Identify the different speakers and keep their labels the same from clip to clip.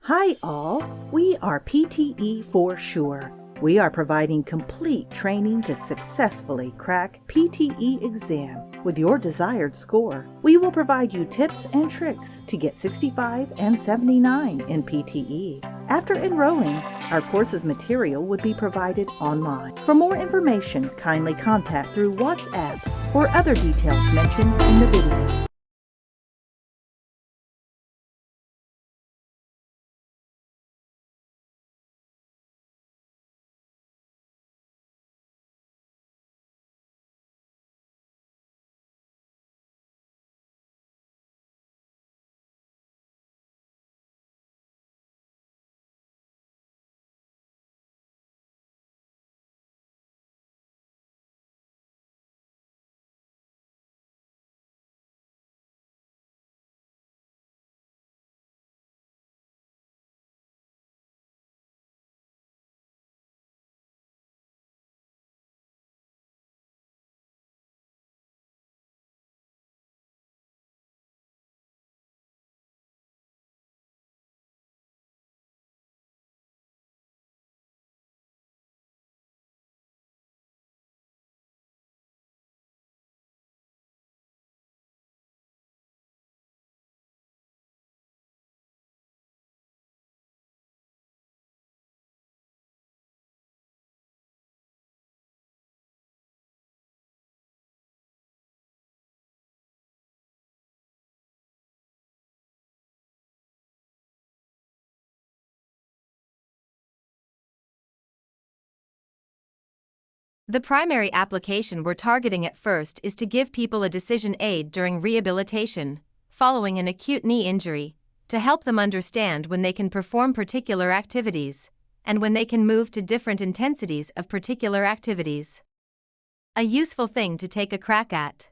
Speaker 1: Hi all, we are PTE for sure. We are providing complete training to successfully crack PTE exam with your desired score. We will provide you tips and tricks to get 65 and 79 in PTE. After enrolling, our course's material would be provided online. For more information, kindly contact through WhatsApp or other details mentioned in the video.
Speaker 2: The primary application we're targeting at first is to give people a decision aid during rehabilitation, following an acute knee injury, to help them understand when they can perform particular activities, and when they can move to different intensities of particular activities. A useful thing to take a crack at.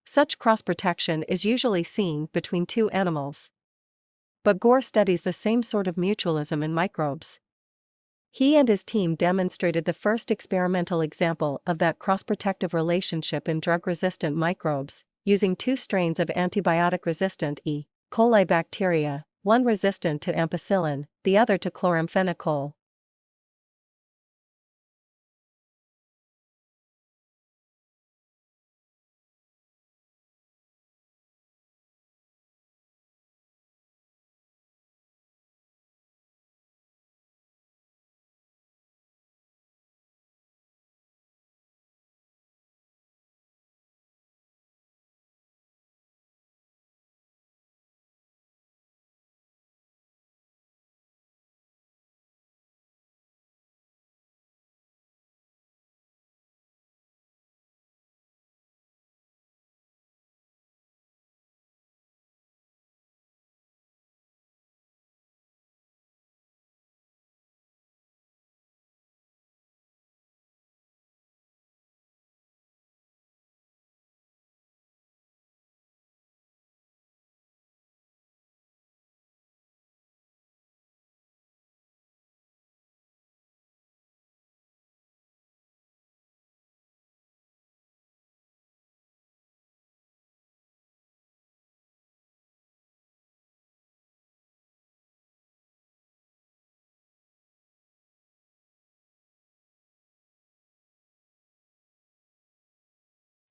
Speaker 3: Such cross-protection is usually seen between two animals. But Gore studies the same sort of mutualism in microbes. He and his team demonstrated the first experimental example of that cross-protective relationship in drug-resistant microbes, using two strains of antibiotic-resistant E. coli bacteria, one resistant to ampicillin, the other to chloramphenicol.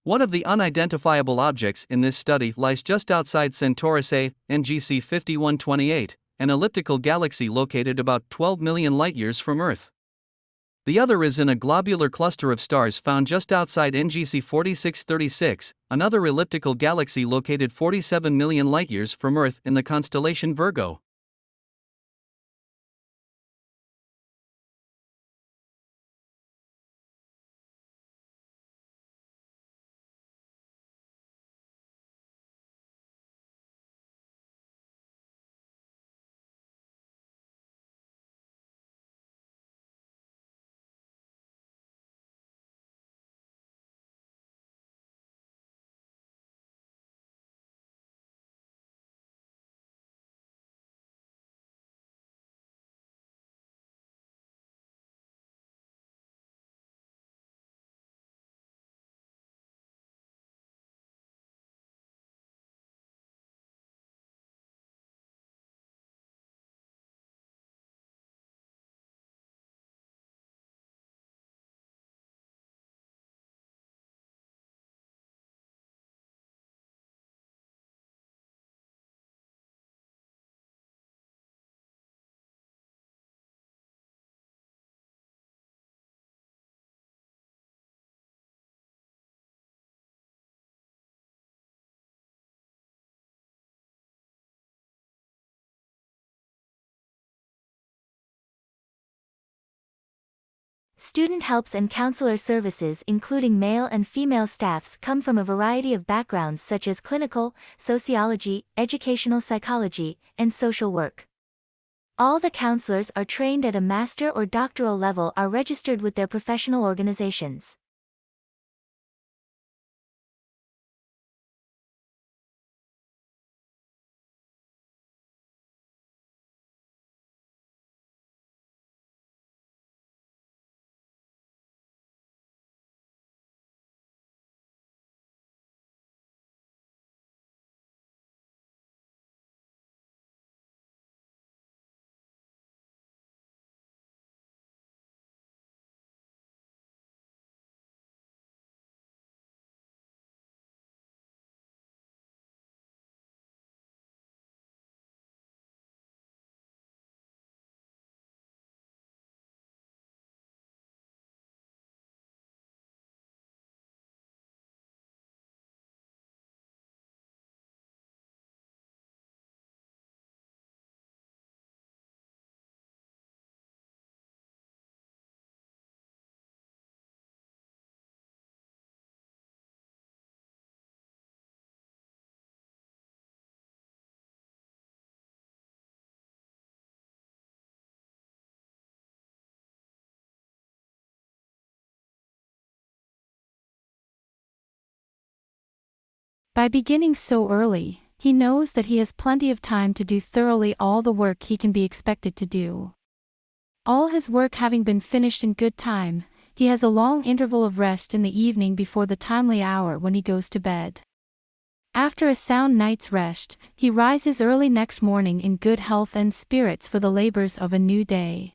Speaker 4: One of the unidentifiable objects in this study lies just outside Centaurus A, NGC 5128, an elliptical galaxy located about 12 million light-years from Earth. The other is in a globular cluster of stars found just outside NGC 4636, another elliptical galaxy located 47 million light-years from Earth in the constellation Virgo.
Speaker 5: Student helps and counselor services including male and female staffs come from a variety of backgrounds such as clinical, sociology, educational psychology, and social work. All the counselors are trained at a master or doctoral level, are registered with their professional organizations.
Speaker 6: By beginning so early, he knows that he has plenty of time to do thoroughly all the work he can be expected to do. All his work having been finished in good time, he has a long interval of rest in the evening before the timely hour when he goes to bed. After a sound night's rest, he rises early next morning in good health and spirits for the labors of a new day.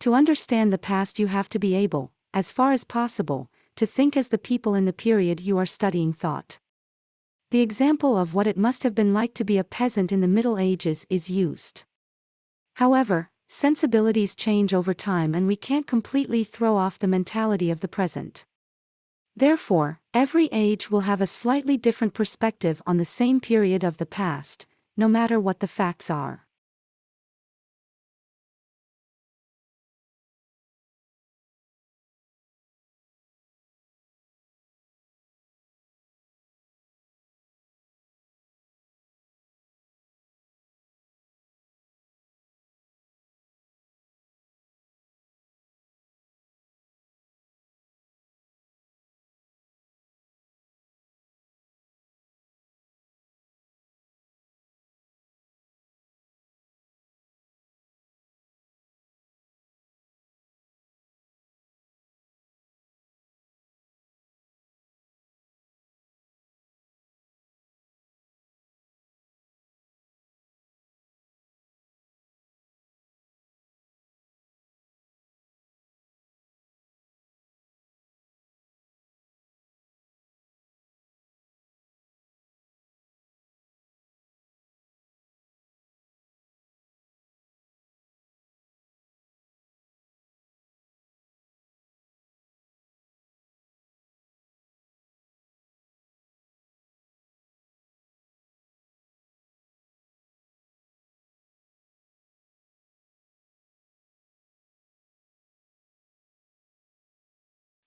Speaker 3: To understand the past, you have to be able
Speaker 7: as far as possible, to think as the people in the period you are studying thought. The example of what it must have been like to be a peasant in the Middle Ages is used. However, sensibilities change over time and we can't completely throw off the mentality of the present. Therefore, every age will have a slightly different perspective on the same period of the past, no matter what the facts are.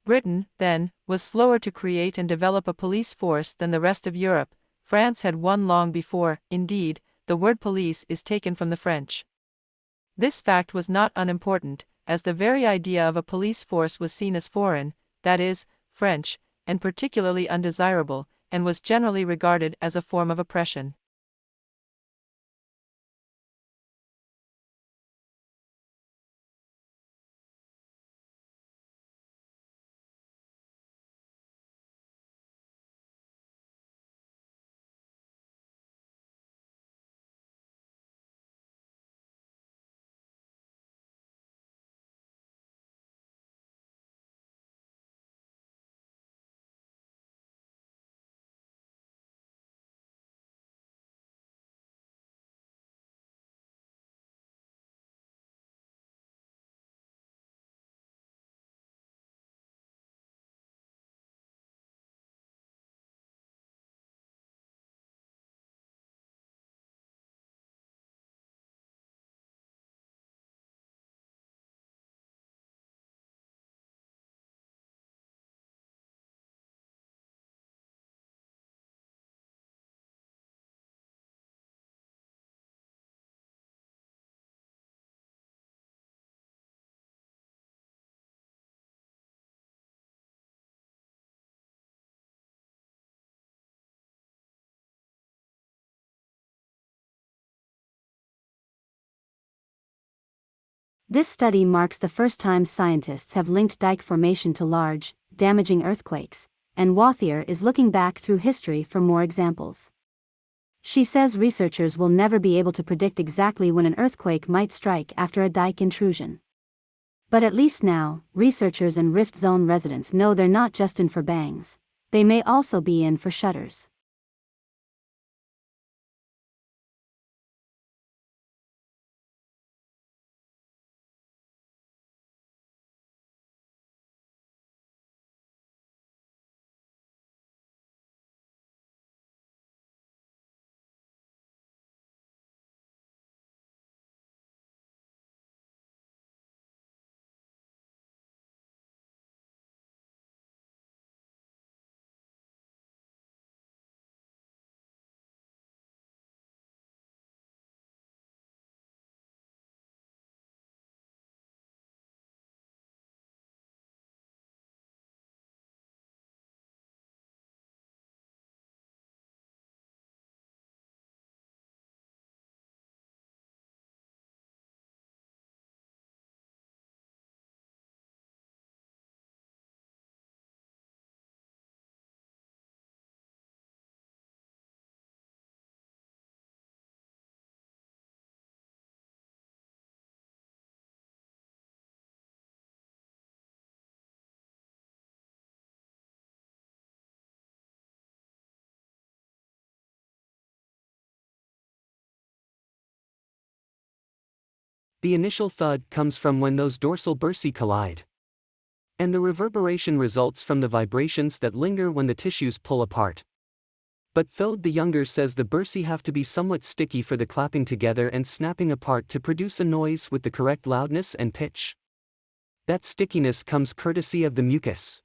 Speaker 8: Britain, then, was slower to create and develop a police force than the rest of Europe. France had one long before. Indeed, the word police is taken from the French. This fact was not unimportant, as the very idea of a police force was seen as foreign, that is, French, and particularly undesirable, and was generally regarded as a form of oppression.
Speaker 9: This study marks the first time scientists have linked dike formation to large, damaging earthquakes, and Wathier is looking back through history for more examples. She says researchers will never be able to predict exactly when an earthquake might strike after a dike intrusion. But at least now, researchers and rift zone residents know they're not just in for bangs, they may also be in for shudders.
Speaker 10: The initial thud comes from when those dorsal bursae collide. And the reverberation results from the vibrations that linger when the tissues pull apart. But Thode the Younger says the bursae have to be somewhat sticky for the clapping together and snapping apart to produce a noise with the correct loudness and pitch. That stickiness comes courtesy of the mucus.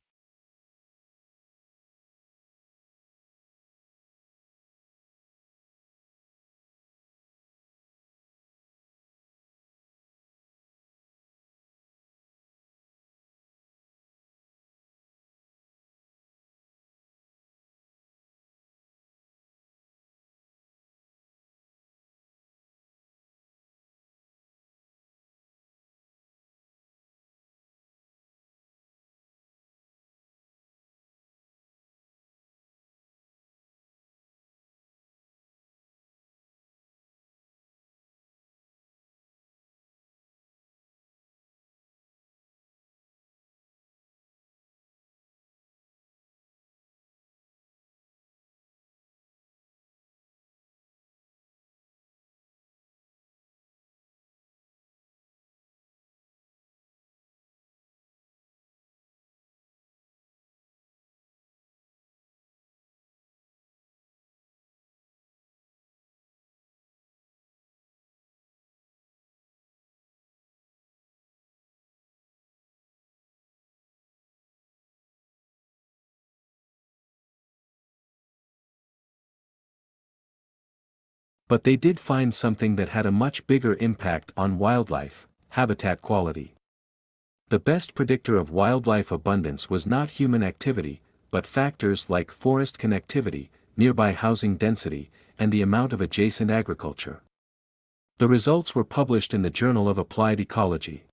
Speaker 11: But they did find something that had a much bigger impact on wildlife: habitat quality. The best predictor of wildlife abundance was not human activity, but factors like forest connectivity, nearby housing density, and the amount of adjacent agriculture. The results were published in the Journal of Applied Ecology.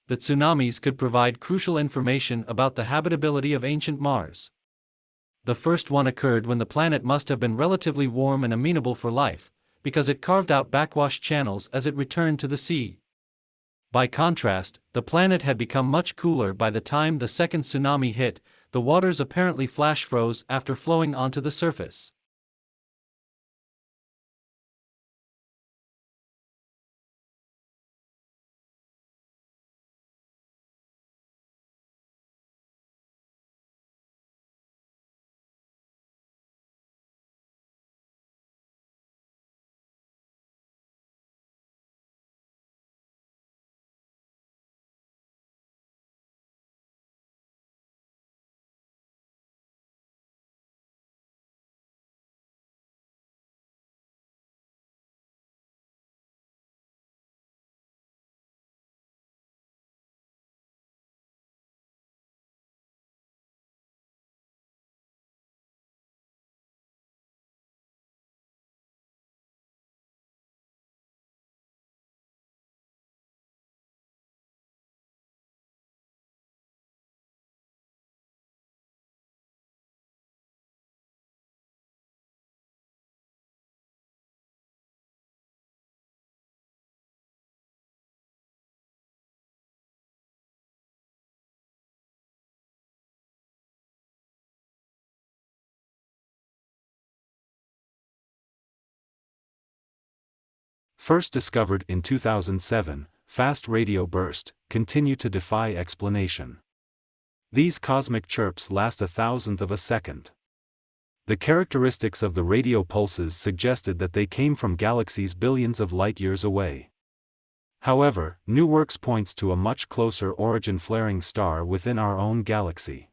Speaker 4: The tsunamis could provide crucial information about the habitability of ancient Mars. The first one occurred when the planet must have been relatively warm and amenable for life, because it carved out backwash channels as it returned to the sea. By contrast, the planet had become much cooler by the time the second tsunami hit. The waters apparently flash froze after flowing onto the surface.
Speaker 12: first discovered in 2007, fast radio bursts, continue to defy explanation. These cosmic chirps last a thousandth of a second. The characteristics of the radio pulses suggested that they came from galaxies billions of light-years away. However, new works points to a much closer origin flaring star within our own galaxy.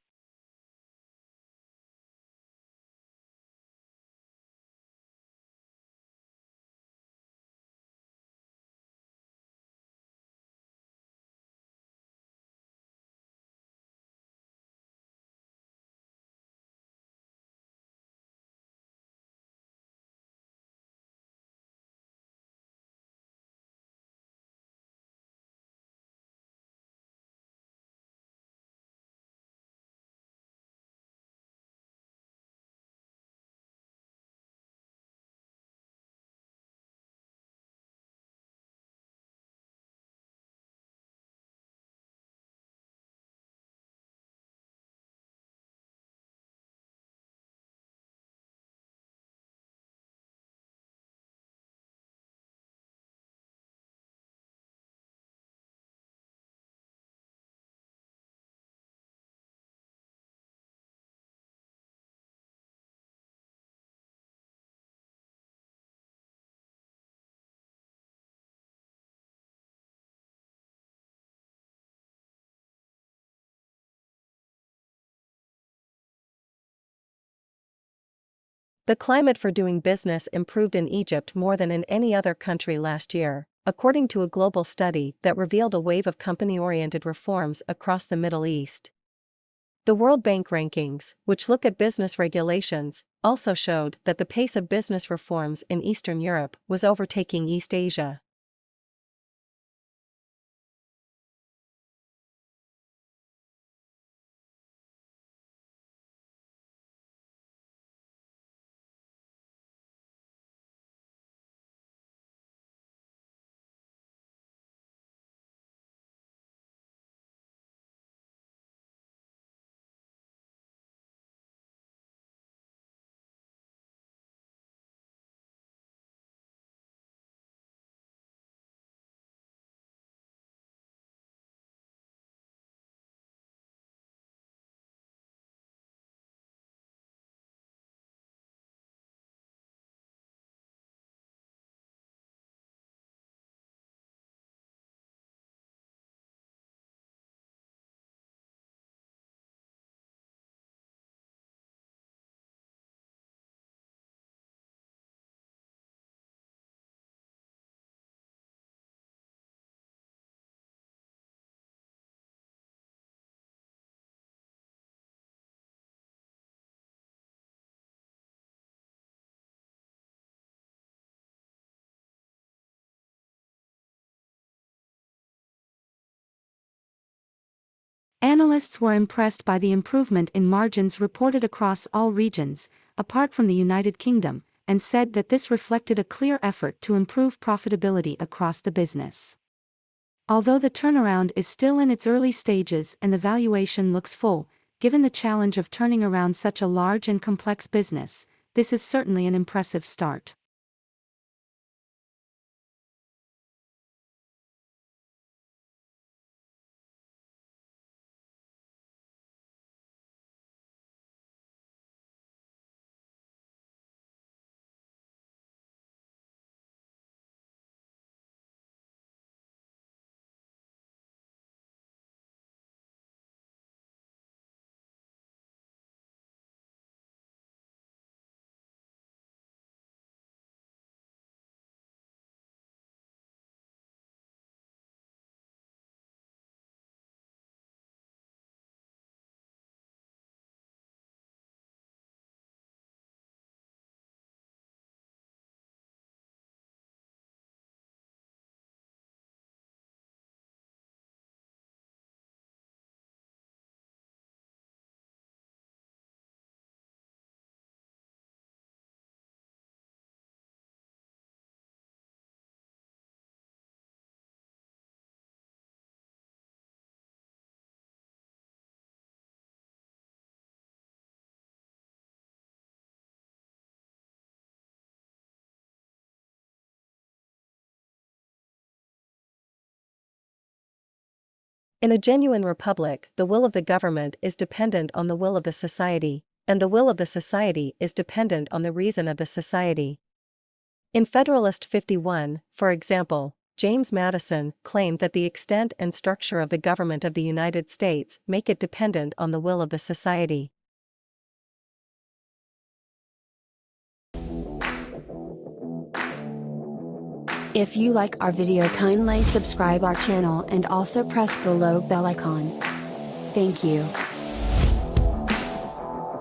Speaker 3: The climate for doing business improved in Egypt more than in any other country last year, according to a global study that revealed a wave of company-oriented reforms across the Middle East. The World Bank rankings, which look at business regulations, also showed that the pace of business reforms in Eastern Europe was overtaking East Asia.
Speaker 7: Analysts were impressed by the improvement in margins reported across all regions, apart from the United Kingdom, and said that this reflected a clear effort to improve profitability across the business. Although the turnaround is still in its early stages and the valuation looks full, given the challenge of turning around such a large and complex business, this is certainly an impressive start.
Speaker 3: In a genuine republic, the will of the government is dependent on the will of the society, and the will of the society is dependent on the reason of the society. In Federalist 51, for example, James Madison claimed that the extent and structure of the government of the United States make it dependent on the will of the society.
Speaker 9: If you like our video, kindly subscribe our channel and also press the below bell icon. Thank you.